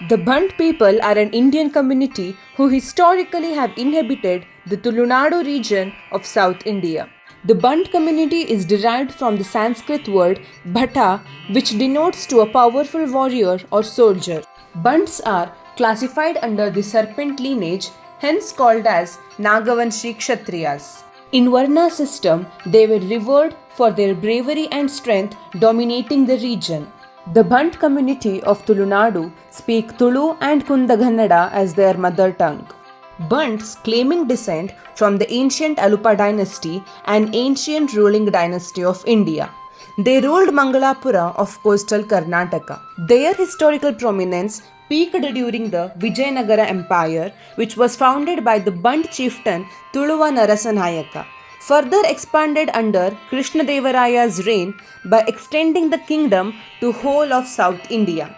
The Bant people are an Indian community who historically have inhabited the Tulunadu region of South India. The Bant community is derived from the Sanskrit word bhata, which denotes to a powerful warrior or soldier. Bants are classified under the serpent lineage, hence called as Nagavanshi Kshatriyas. In Varna system, they were revered for their bravery and strength dominating the region. The Bant community of Tulunadu speak Tulu and Kundagannada as their mother tongue. Bunts claiming descent from the ancient Alupa dynasty, an ancient ruling dynasty of India. They ruled Mangalapura of coastal Karnataka. Their historical prominence peaked during the Vijayanagara Empire, which was founded by the Bunt chieftain Tuluva Narasanayaka, further expanded under Krishnadevaraya's reign by extending the kingdom to whole of South India.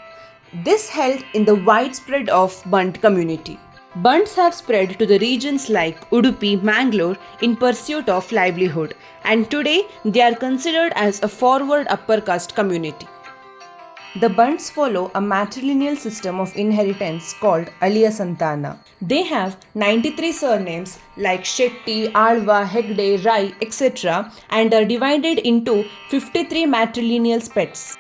This helped in the widespread of Bunt community. Bunts have spread to the regions like Udupi, Mangalore in pursuit of livelihood, and today they are considered as a forward upper caste community. The Bunts follow a matrilineal system of inheritance called Aliya Santana. They have 93 surnames like Shetty, Alva, Hegde, Rai, etc. and are divided into 53 matrilineal pets.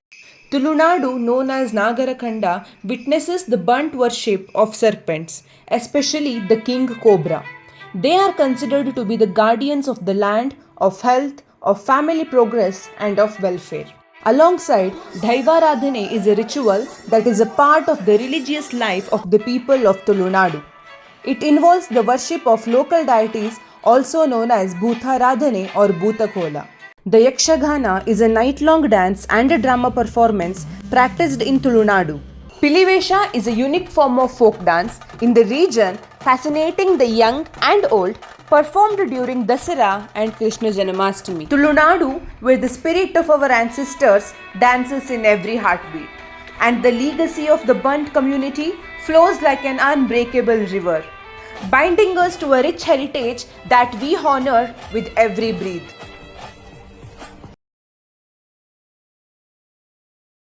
Tulunadu, known as Nagarakhanda, witnesses the Bunt worship of serpents, especially the king cobra. They are considered to be the guardians of the land, of health, of family progress, and of welfare. Alongside, Daivaradhane is a ritual that is a part of the religious life of the people of Tulunadu. It involves the worship of local deities, also known as Bhutaradhane or Bhutakola. The Yakshagana is a night-long dance and a drama performance practiced in Tulunadu. Pilivesha is a unique form of folk dance in the region, fascinating the young and old, performed during Dasara and Krishna Janamastami. Tulunadu, where the spirit of our ancestors dances in every heartbeat, and the legacy of the Bunt community flows like an unbreakable river, binding us to a rich heritage that we honor with every breath.